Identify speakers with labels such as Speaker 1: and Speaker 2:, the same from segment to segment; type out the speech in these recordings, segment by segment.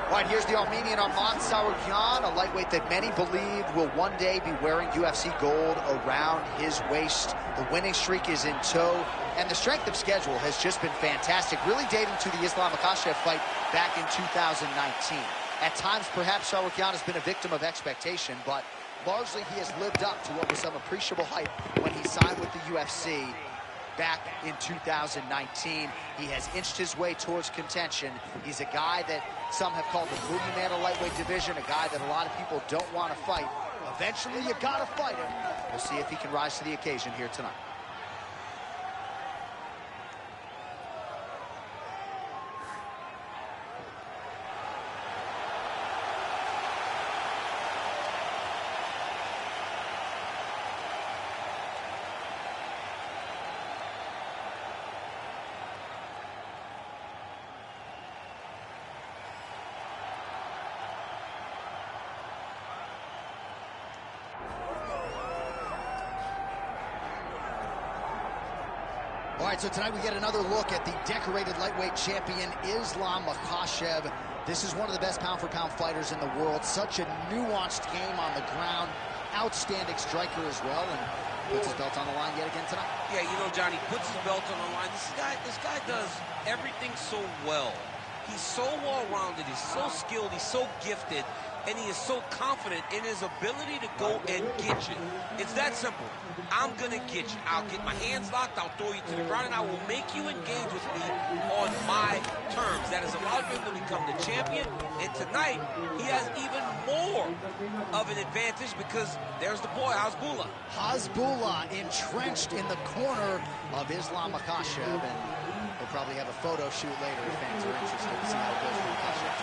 Speaker 1: All right, here's the Armenian Arman Tsarukyan, a lightweight that many believe will one day be wearing UFC gold around his waist. The winning streak is in tow, and the strength of schedule has just been fantastic, really dating to the Islam Makhachev fight back in 2019. At times, perhaps Tsarukyan has been a victim of expectation, but largely he has lived up to what was some appreciable hype when he signed with the UFC back in 2019. He has inched his way towards contention. He's a guy that some have called the boogeyman of lightweight division, a guy that a lot of people don't want to fight. Eventually, you gotta fight him. We'll see if he can rise to the occasion here tonight. All right, so tonight we get another look at the decorated lightweight champion, Islam Makhachev. This is one of the best pound-for-pound fighters in the world. Such a nuanced game on the ground. Outstanding striker as well, and puts his belt on the line yet again tonight.
Speaker 2: Yeah, you know, Johnny, puts his belt on the line. This guy does everything so well. He's so well-rounded, he's so skilled, he's so gifted, and he is so confident in his ability to go and get you. It's that simple. I'm gonna get you. I'll get my hands locked, I'll throw you to the ground, and I will make you engage with me on my terms. That has allowed him to become the champion, and tonight, he has even more of an advantage because there's the boy, Hasbullah.
Speaker 1: Hasbullah entrenched in the corner of Islam Makhachev, and we'll probably have a photo shoot later if fans are interested to see how it goes for Makhachev.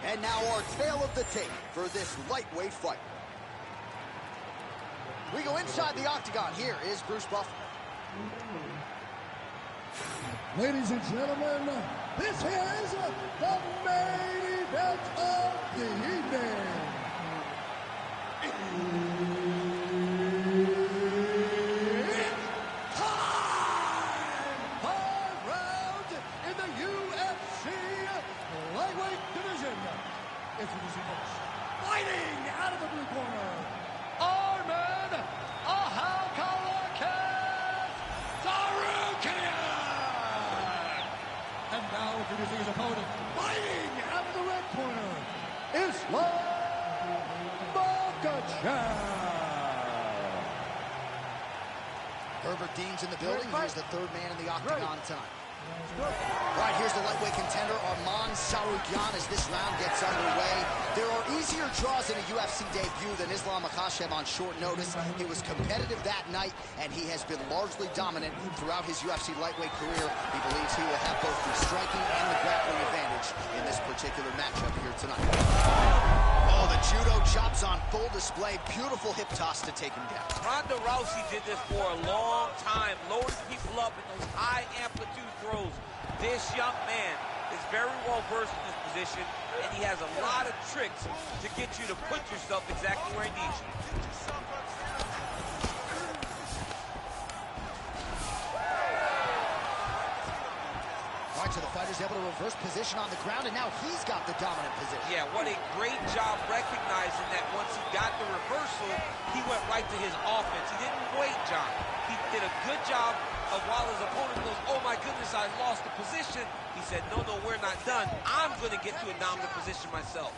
Speaker 1: And now our tale of the tape for this lightweight fight. We go inside the octagon. Here is Bruce Buffer.
Speaker 3: Ladies and gentlemen, this is the main event of the evening. It's time! 5 rounds in the UFC lightweight division. Introducing first, fighting out of the blue corner, Arman Tsarukyan. And now introducing his opponent, fighting out of the red corner, Islam Makhachev.
Speaker 1: Herbert Dean's in the building. He's the third man in the octagon tonight. All right, here's the lightweight contender, Arman Tsarukyan, as this round gets underway. There are easier draws in a UFC debut than Islam Makhachev on short notice. He was competitive that night, and he has been largely dominant throughout his UFC lightweight career. He believes he will have both the striking and the grappling advantage in this particular matchup here tonight. Oh, the judo chops on full display. Beautiful hip toss to take him down.
Speaker 2: Ronda Rousey did this for a long time, loading people up in those high amplitude throws. This young man is very well versed in this position, and he has a lot of tricks to get you to put yourself exactly where he needs you.
Speaker 1: All right, so the fighter's able to reverse position on the ground, and now he's got the dominant position.
Speaker 2: Yeah, what a great job recognizing that once he got the reversal, he went right to his offense. He didn't wait, John. He did a good job of while his opponent goes, oh my goodness, I lost the position. He said, no, we're not done. I'm going to get to a dominant position myself.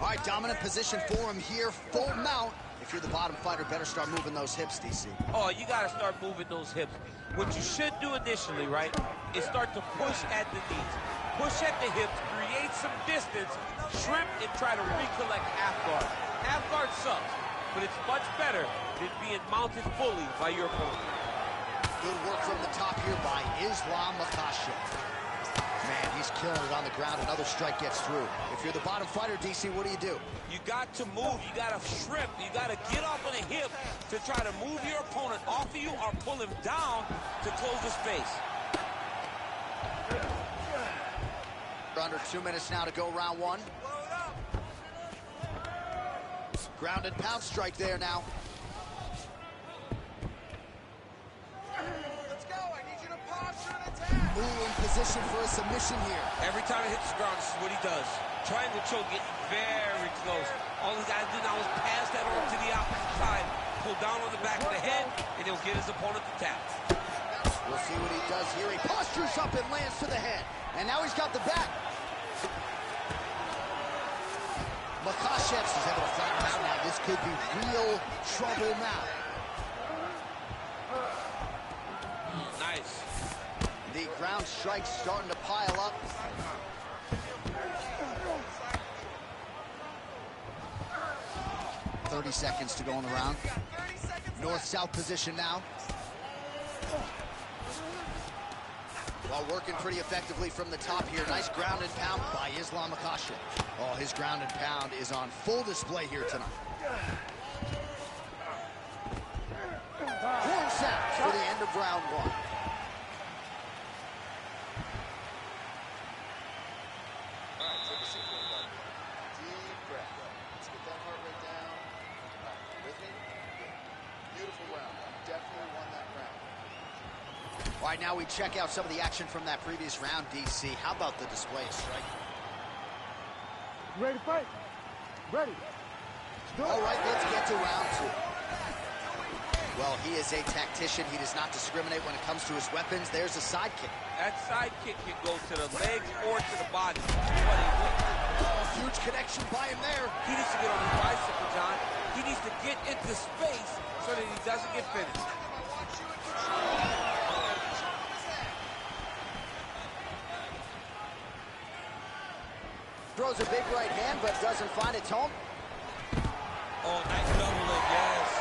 Speaker 1: All right, dominant position for him here, full mount. If you're the bottom fighter, better start moving those hips, DC.
Speaker 2: Oh, you got to start moving those hips. What you should do initially, right, is start to push at the knees. Push at the hips, create some distance, shrimp, and try to recollect half guard. Half guard sucks, but it's much better than being mounted fully by your opponent.
Speaker 1: Good work from the top here by Islam Makhachev. Man, he's killing it on the ground. Another strike gets through. If you're the bottom fighter, DC, what do?
Speaker 2: You got to move. You got to shrimp. You got to get off on the hip to try to move your opponent off of you or pull him down to close the space.
Speaker 1: Under 2 minutes now to go, round one. Ground and pound strike there now.
Speaker 4: Let's go. I need you to posture and attack.
Speaker 1: Ooh, in position for a submission here.
Speaker 2: Every time it hits the ground, this is what he does. Triangle choke, getting very close. All he got to do now is pass that on to the opposite side, pull down on the back of the head, and he'll get his opponent to tap.
Speaker 1: We'll see what he does here. He postures up and lands to the head. And now he's got the back. Makhachev is able to flatten him out now. This could be real trouble now.
Speaker 2: Nice.
Speaker 1: The ground strikes starting to pile up. .30 seconds to go in the round. North-south position now. While working pretty effectively from the top here. Nice ground and pound by Islam Makhachev. Oh, his ground and pound is on full display here tonight. Horn sounds for the end of round one.
Speaker 4: All right, take a seat, everybody. Deep breath. Let's get that heart rate down. All right, with me? Good. Beautiful round. Definitely won that round.
Speaker 1: All right, now we check out some of the action from that previous round, DC. How about the display of strike?
Speaker 3: Ready to fight? Ready.
Speaker 1: All right, let's get to round two. Well, he is a tactician. He does not discriminate when it comes to his weapons. There's a side kick.
Speaker 2: That side kick can go to the legs or to the body.
Speaker 1: Oh, huge connection by him there.
Speaker 2: He needs to get on his bicycle, John. He needs to get into space so that he doesn't get finished.
Speaker 1: Throws a big right hand, but doesn't find its home.
Speaker 2: Oh, nice double leg, yes.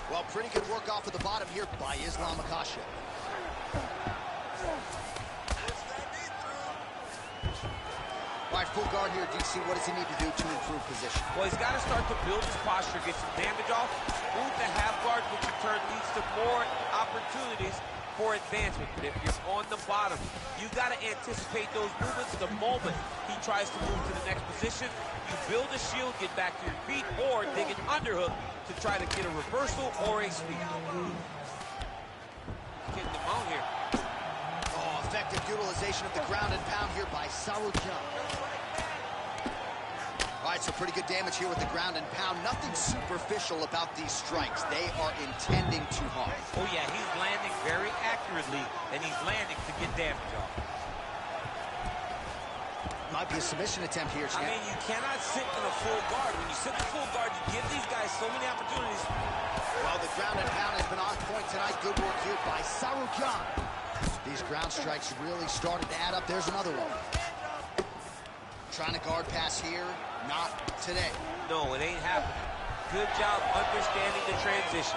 Speaker 1: Well, pretty good work off of the bottom here by Islam Makhachev. All right, full guard here, DC. What does he need to do to improve position?
Speaker 2: Well, he's got to start to build his posture, get some damage off, move the half guard, which in turn leads to more opportunities for advancement. But if you're on the bottom, you've got to anticipate those movements the moment he tries to move to the next position. You build a shield, get back to your feet, or dig an underhook to try to get a reversal or a sweep. Getting them out here.
Speaker 1: Oh, effective utilization of the ground and pound here by Sarujan. All right, so pretty good damage here with the ground and pound. Nothing superficial about these strikes. They are intending to harm.
Speaker 2: Oh, yeah, he's landing very accurately, and he's landing to get damage off.
Speaker 1: Might be a submission attempt here, champ.
Speaker 2: I mean, you cannot sit in a full guard. When you sit in full guard, you give these guys so many opportunities.
Speaker 1: Well, the ground and pound has been on point tonight. Good work here by Sarujan. These ground strikes really started to add up. There's another one. Trying to guard pass here. Not today.
Speaker 2: No, it ain't happening. Good job understanding the transition.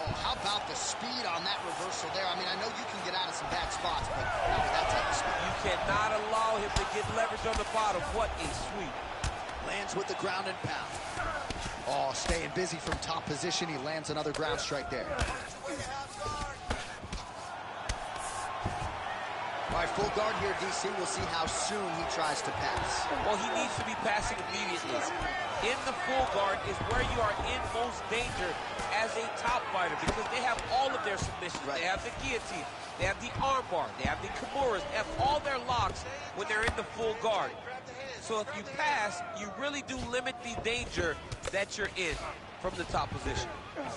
Speaker 1: Oh, how about the speed on that reversal there? I mean, I know you can get out of some bad spots, but not with that type of speed.
Speaker 2: You cannot allow him to get leverage on the bottom. What a sweep.
Speaker 1: Lands with the ground and pound. Oh, staying busy from top position. He lands another ground strike there. All right, full guard here, DC. We'll see how soon he tries to pass.
Speaker 2: Well, he needs to be passing immediately. In the full guard is where you are in most danger as a top fighter because they have all of their submissions.
Speaker 1: Right.
Speaker 2: They have the guillotine, they have the armbar, they have the kimuras, they have all their locks when they're in the full guard. So if you pass, you really do limit the danger that you're in from the top position.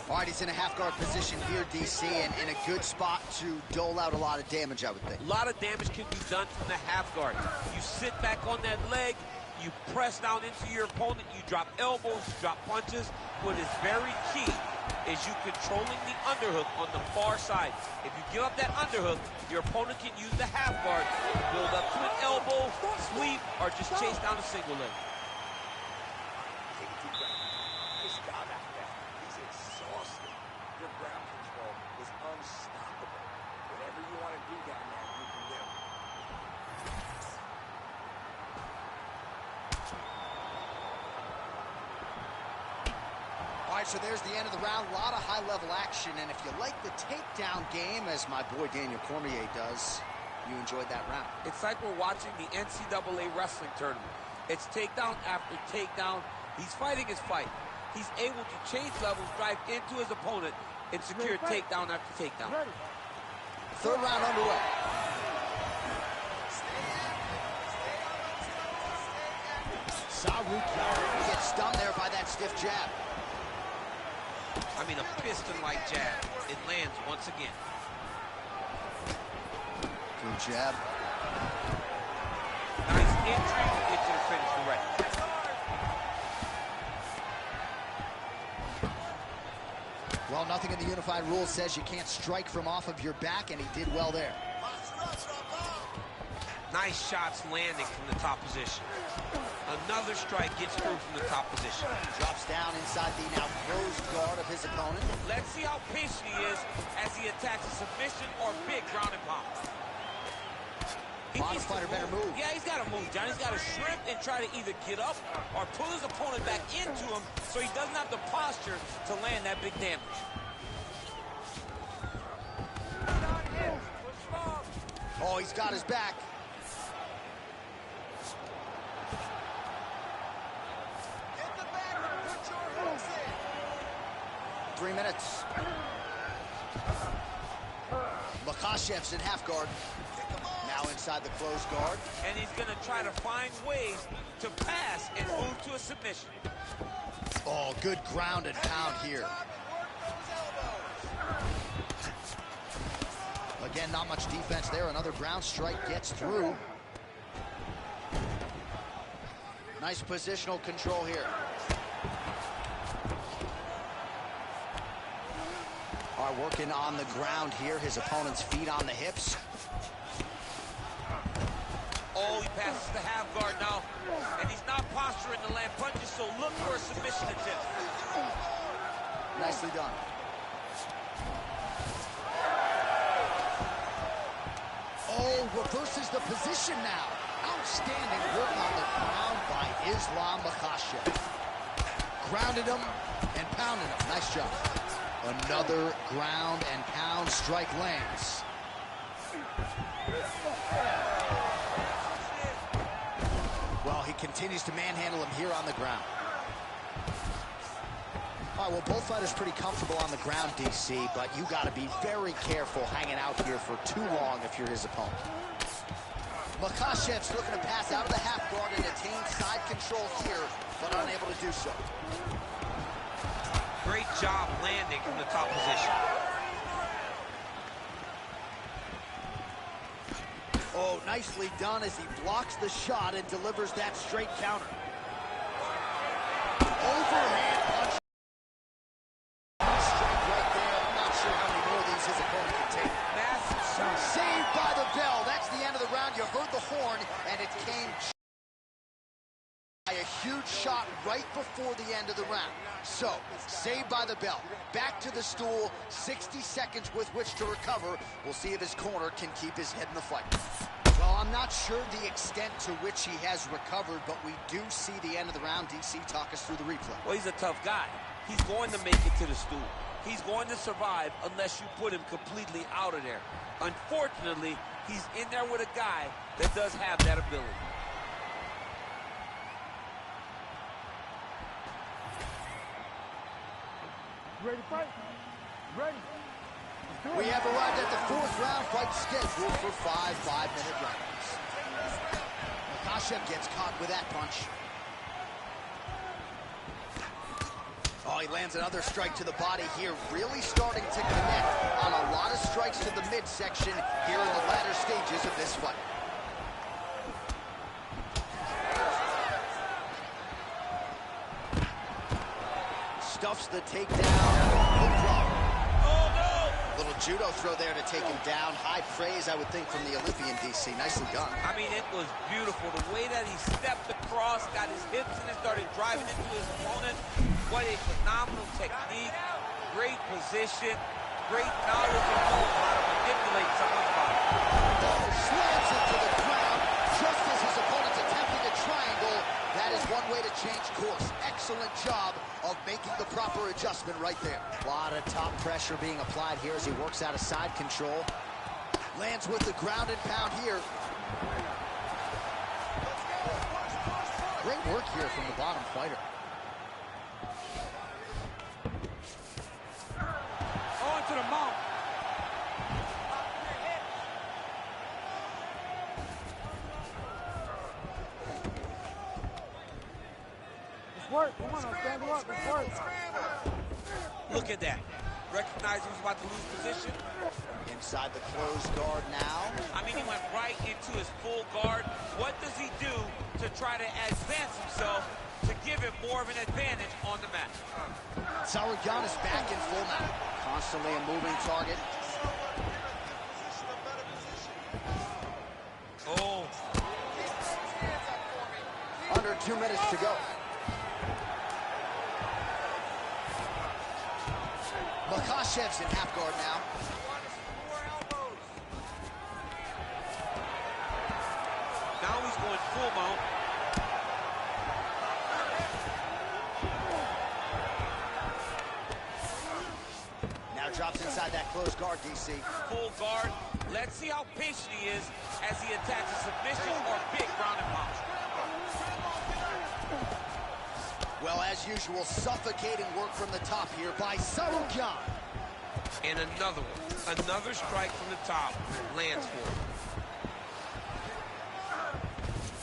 Speaker 1: All right, he's in a half guard position here, DC, and in a good spot to dole out a lot of damage, I would think.
Speaker 2: A lot of damage can be done from the half guard. You sit back on that leg, you press down into your opponent, you drop elbows, you drop punches. What is very key is you controlling the underhook on the far side. If you give up that underhook, your opponent can use the half guard, build up to an elbow, sweep, or just chase down a single leg.
Speaker 1: right, so there's the end of the round. A lot of high-level action, and if you like the takedown game, as my boy Daniel Cormier does, you enjoyed that round.
Speaker 2: It's like we're watching the NCAA wrestling tournament. It's takedown after takedown. He's fighting his fight. He's able to change levels, drive into his opponent, and secure takedown after takedown.
Speaker 1: Third round underway. Sarukyan gets stunned there by that stiff jab.
Speaker 2: I mean, a piston-like jab. It lands once again.
Speaker 1: Good jab.
Speaker 2: Nice entry into the finish direct.
Speaker 1: Well, nothing in the unified rules says you can't strike from off of your back, and he did well there.
Speaker 2: Nice shots landing from the top position. Another strike gets through from the top position.
Speaker 1: Drops down inside the now closed guard of his opponent.
Speaker 2: Let's see how patient he is as he attacks a submission or big ground and pound.
Speaker 1: Modern fighter better move.
Speaker 2: Yeah, he's got to move, John. He's got to shrimp and try to either get up or pull his opponent back into him so he doesn't have the posture to land that big damage.
Speaker 1: Oh, he's got his back.
Speaker 4: Get the back and put your hooks in.
Speaker 1: 3 minutes. Makhachev's in half guard. Now inside the closed guard.
Speaker 2: And he's going to try to find ways to pass and move to a submission.
Speaker 1: Oh, good ground and pound here. Again, not much defense there. Another ground strike gets through. Nice positional control here. Are working on the ground here. His opponent's feet on the hips.
Speaker 2: Oh, he passes the half guard now. And he's not posturing to land punches, so look for a submission attempt.
Speaker 1: Nicely done. Oh, reverses the position now. Outstanding work on the ground by Islam Makhachev. Grounded him and pounded him. Nice job. Another ground and pound strike lands. Well, he continues to manhandle him here on the ground. All right, well, both fighters pretty comfortable on the ground, DC, but you got to be very careful hanging out here for too long if you're his opponent. Makhachev's looking to pass out of the half guard and attain side control here, but unable to do so.
Speaker 2: Great job landing from the top position.
Speaker 1: Oh, nicely done as he blocks the shot and delivers that straight counter. Overhand punch. Strike right there. I'm not sure how many more of these his opponent can take.
Speaker 2: Massive shot.
Speaker 1: Saved by the bell. That's the end of the round. You heard the horn, and it came by a huge shot right before the end of the round. So, saved by the bell. Back to the stool. 60 seconds with which to recover. We'll see if his corner can keep his head in the fight. Well, I'm not sure the extent to which he has recovered, but we do see the end of the round. DC, talk us through the replay.
Speaker 2: Well, he's a tough guy. He's going to make it to the stool. He's going to survive unless you put him completely out of there. Unfortunately, he's in there with a guy that does have that ability.
Speaker 3: Ready to fight? Ready.
Speaker 1: We have arrived at the fourth round fight scheduled for 5 5-minute rounds. Makhachev gets caught with that punch. Oh, he lands another strike to the body here, really starting to connect on a lot of strikes to the midsection here in the latter stages of this fight. Stuffs the takedown, no problem.
Speaker 2: Oh, no!
Speaker 1: Little judo throw there to take him down. High praise, I would think, from the Olympian, DC. Nicely done.
Speaker 2: I mean, it was beautiful. The way that he stepped across, got his hips in and started driving into his opponent. What a phenomenal technique. Great position. Great knowledge of how to manipulate someone's body.
Speaker 1: Oh, slams into the ground just as his opponent's attempting to try angle. That is one way to change course. Excellent job of making the proper adjustment right there. A lot of top pressure being applied here as he works out of side control. Lands with the ground and pound here. Great work here from the bottom fighter.
Speaker 2: On to the mount.
Speaker 5: Work. Come on, stand up. It's work.
Speaker 2: Look at that. Recognize he was about to lose position.
Speaker 1: Inside the closed guard now.
Speaker 2: I mean, he went right into his full guard. What does he do to try to advance himself to give him more of an advantage on the mat?
Speaker 1: Sauergon is back in full mount. Constantly a moving target.
Speaker 2: Oh.
Speaker 1: Under 2 minutes to go. Makashev's in half guard now.
Speaker 2: Now he's going full mount.
Speaker 1: Now drops inside that closed guard, DC.
Speaker 2: Full guard. Let's see how patient he is as he attacks a submission or big ground and pound.
Speaker 1: Well, as usual, suffocating work from the top here by Sauergon.
Speaker 2: And another one. Another strike from the top lands for him.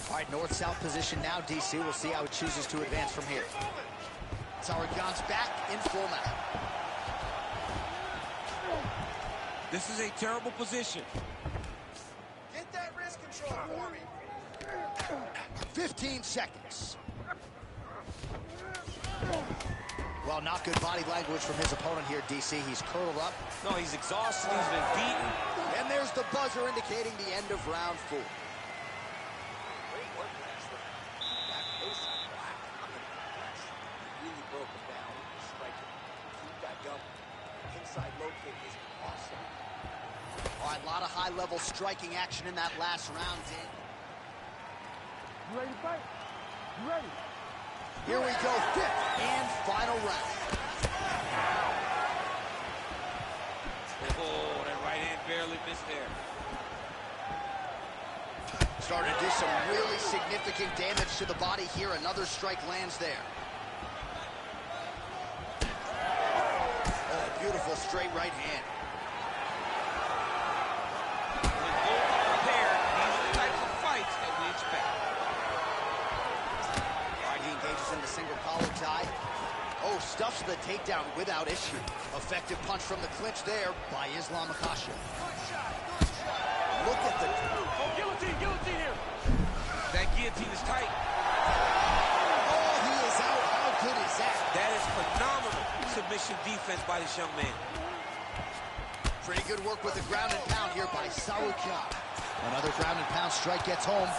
Speaker 1: All right, north-south position now, DC. We'll see how he chooses to advance from here. Sauergon's back in full mount.
Speaker 2: This is a terrible position.
Speaker 4: Get that wrist control for me.
Speaker 1: 15 seconds. Well, not good body language from his opponent here, DC. He's curled up.
Speaker 2: No, he's exhausted. He's been beaten.
Speaker 1: And there's the buzzer indicating the end of round 4.
Speaker 6: Great work last round. That pace on Black on the press. He really broke him down with the striking. Keep that going. Inside low kick is awesome.
Speaker 1: All right, a lot of high-level striking action in that last round, Dan.
Speaker 5: You ready to fight? You ready?
Speaker 1: Here we go, 5th and final round.
Speaker 2: Oh, that right hand barely missed there.
Speaker 1: Starting to do some really significant damage to the body here. Another strike lands there. Oh, beautiful straight right hand.
Speaker 2: When both are prepared, these are the types of fights that we expect.
Speaker 1: All right, he engages in the single collar tie. Oh, stuffs the takedown without issue. Effective punch from the clinch there by Islam Makhachev. Look at the...
Speaker 2: Oh, guillotine here. That guillotine is tight.
Speaker 1: Oh, he is out. How good is that?
Speaker 2: That is phenomenal submission defense by this young man.
Speaker 1: Pretty good work with the ground and pound here by Sauergon. Another ground and pound strike gets home.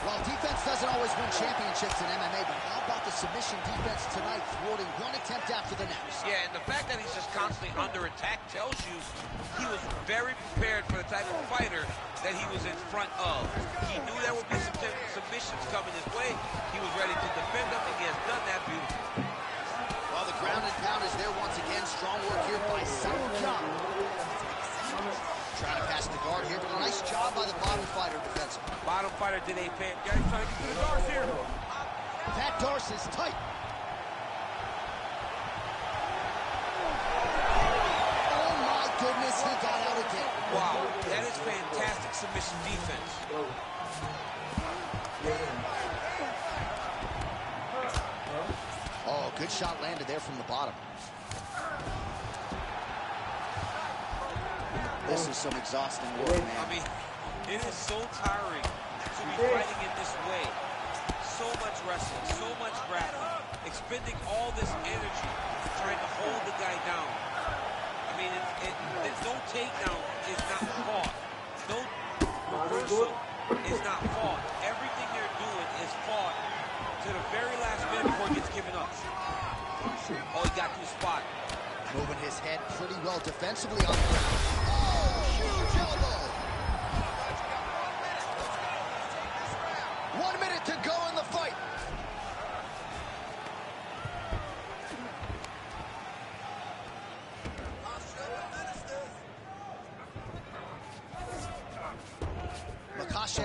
Speaker 1: Well, defense doesn't always win championships in MMA, but how about the submission defense tonight, thwarting one attempt after the next?
Speaker 2: Yeah, and the fact that he's just constantly under attack tells you he was very prepared for the type of fighter that he was in front of. He knew there would be some submissions coming his way. He was ready to defend them, and he has done that beautifully.
Speaker 1: Well, the ground and pound is there once again. Strong work here by Sauergon. Trying to pass the guard here, but a nice job by the bottom fighter defensively.
Speaker 2: Bottom fighter did a fan. Yeah, he's trying to get to the guards here.
Speaker 1: That Darce is tight. Oh my goodness, he got out again.
Speaker 2: Wow, that is fantastic submission defense.
Speaker 1: Oh, good shot landed there from the bottom. This is some exhausting work, man.
Speaker 2: I mean, it is so tiring to be fighting in this way. So much wrestling, so much grappling, expending all this energy trying to hold the guy down. I mean, no takedown is not fought. No reversal is not fought. Everything they're doing is fought to the very last minute before it gets given up. Oh, he got to the spot.
Speaker 1: Moving his head pretty well defensively on the ground. Oh, huge elbow. 1 minute to go in the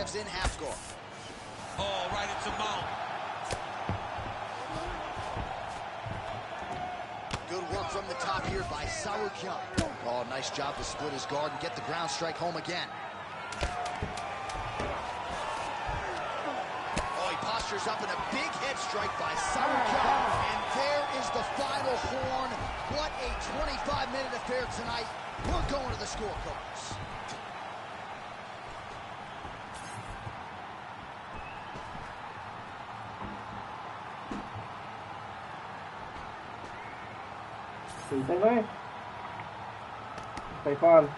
Speaker 1: Saurayev's in half guard.
Speaker 2: Oh, right into mount.
Speaker 1: Good work from the top here by Saurayev. Oh, nice job to split his guard and get the ground strike home again. Oh, he postures up in a big head strike by Saurayev. And there is the final horn. What a 25-minute affair tonight. We're going to the scorecards.
Speaker 5: Stay fun.